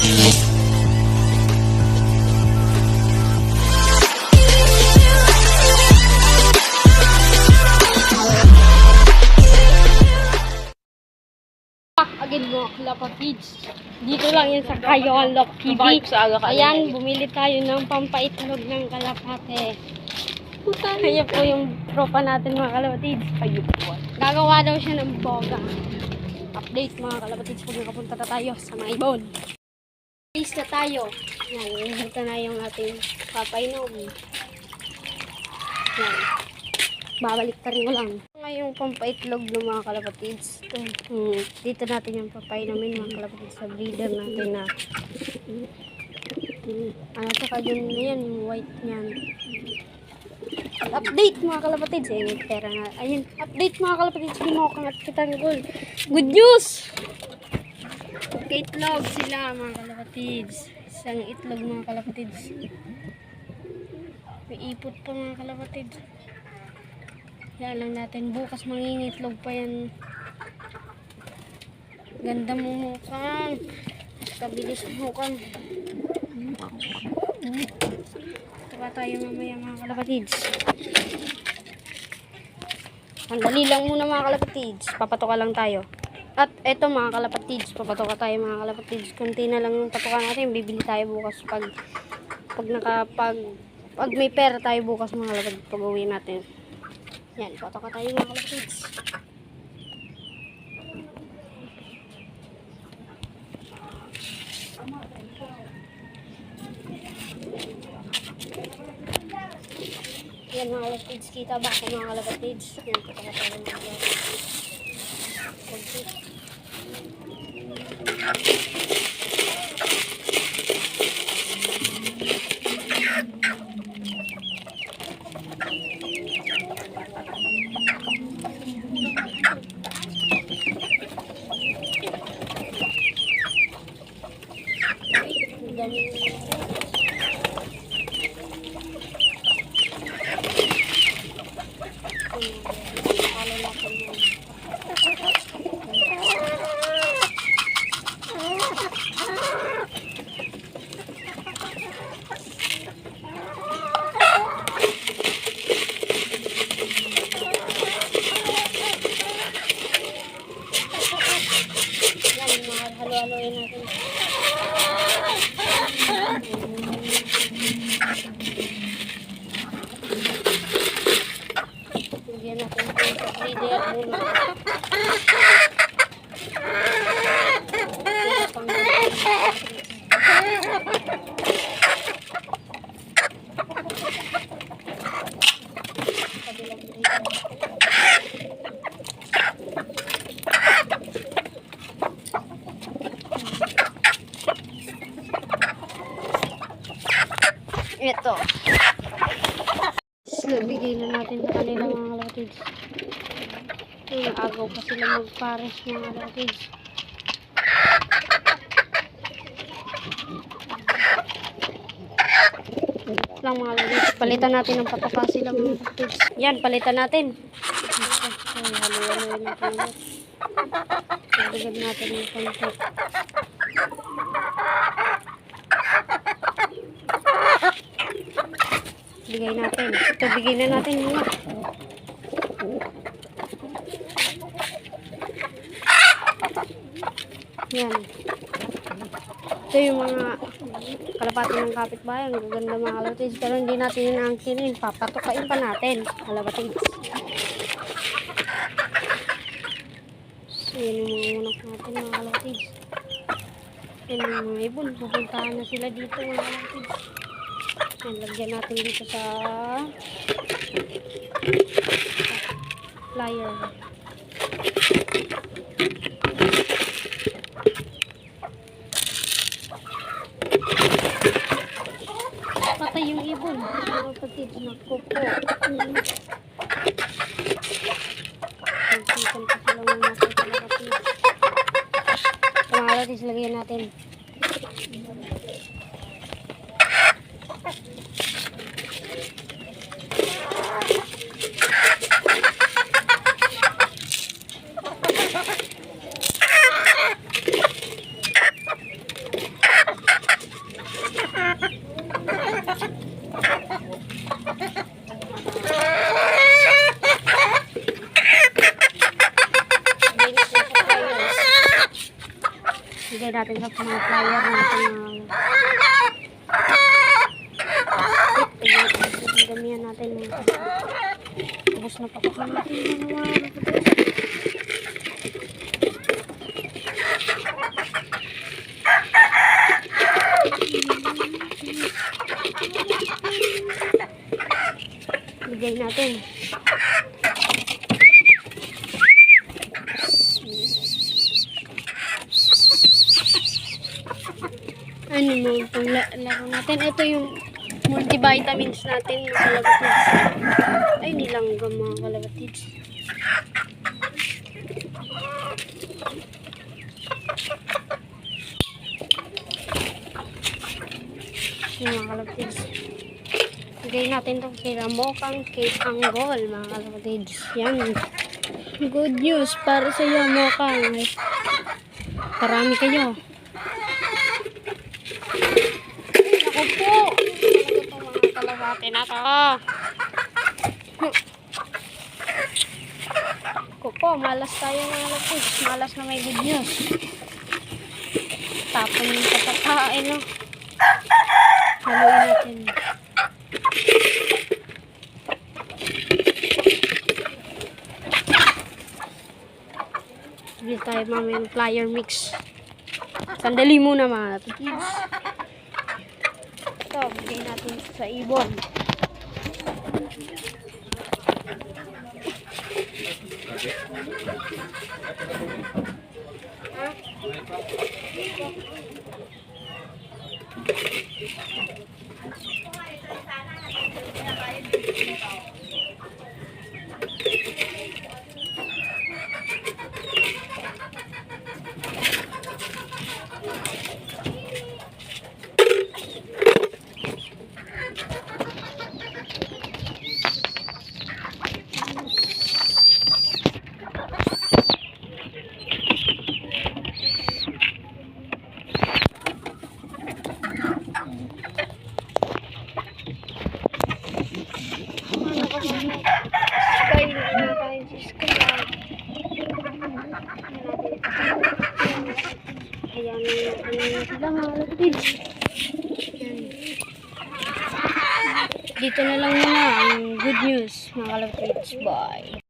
Again mga kalapatids. Dito lang yan sa Kayolok TV. Ayan, bumili tayo ng pampaitlog ng kalapate. Kaya po yung tropa natin mga kalapatids. Gagawa daw siya ng boga. Update mga kalapatids pag nakapunta na tayo sa mga ibon. Please na tayo. Yan, dito na yung ating papainom. Yan. Babalik ta rin ko lang. Ngayong pampaitlog ng mga kalapatids. Dito natin yung papainamin mga kalapatids sa breeder natin na ano saka dyan na yan, yung white niyan. Update mga kalapatids. May pera na. Ayun, update mga kalapatids. Bimokang at kitang gold. Good news! Itlog sila mga kalapatids. Isang itlog mga kalapatids. May ipot pa mga kalapatids. Yan lang natin. Bukas mangingitlog pa yan. Ganda mo mukhang. Kabilis mukhang. Taba tayo mamaya mga kalapatids. Andali lang muna mga kalapatids. Papatoka lang tayo. At eto mga kalapatids. Papatoka tayo mga kalapatids. Kunti na lang yung patoka natin. Bibili tayo bukas pag may pera tayo bukas mga kalapatids. Pag uwi natin. Yan, patoka tayo mga kalapatids. Yan mga kalapatids, kita ba ako mga kalapatids? Yan, patoka tayo mga kalapatids. Halo-haloin natin. Bigyan natin ito sa breeder muna. Ito. Nabigay na natin sa kanila mga kalapatids. Agaw pa sila magpares mga kalapatids. Lang mga kalapatids. Palitan natin ng patoka sila mga kalapatids. Yan, palitan natin. Halo-halo natin ulit. Nagagad natin yung konti. Bigay natin. Ito, bigay na natin muna. Yan. Ito yung mga kalapati ng kapitbahay. Ang gaganda mga kalapatids. Pero hindi natin inaangkinin. Papatukain pa natin. Kalapatids. So, yan yung mga unak natin mga kalapatids. Yan yung mga ibon. Pupuntahan na sila dito mga kalapatids. Yan, lagyan natin dito sa flyer. Patay yung ibon. Kapatid, nakupo. Pagsikan pa sila ng natin sa kapatid. Pangalat, lagyan natin. Bigay natin sa mga flyer natin damihan natin mga ubos na papakan natin mga bigay natin. Ano mo itong laro natin? Ito yung multivitamins natin mga kalapatids. Ay, nilanggam mga kalapatids. Yung mga kalapatids. Bigay natin ito kay Ramokang kay Anggol mga kalapatids. Yan. Good news para sa iyo Mokang. Parami kayo. Ako po. Ito mga kalapati na to. Ako po. Malas tayo mga kalapatids. Malas na may good news. Tapon yung kapakain no. Haluin natin. Bili tayo mamaya ng flyer mix. Sandali muna mga kids. Ito, bigay natin sa ibon. Ayan, sila mga kalapatids. Dito na lang muna ang good news mga kalapatids. Bye!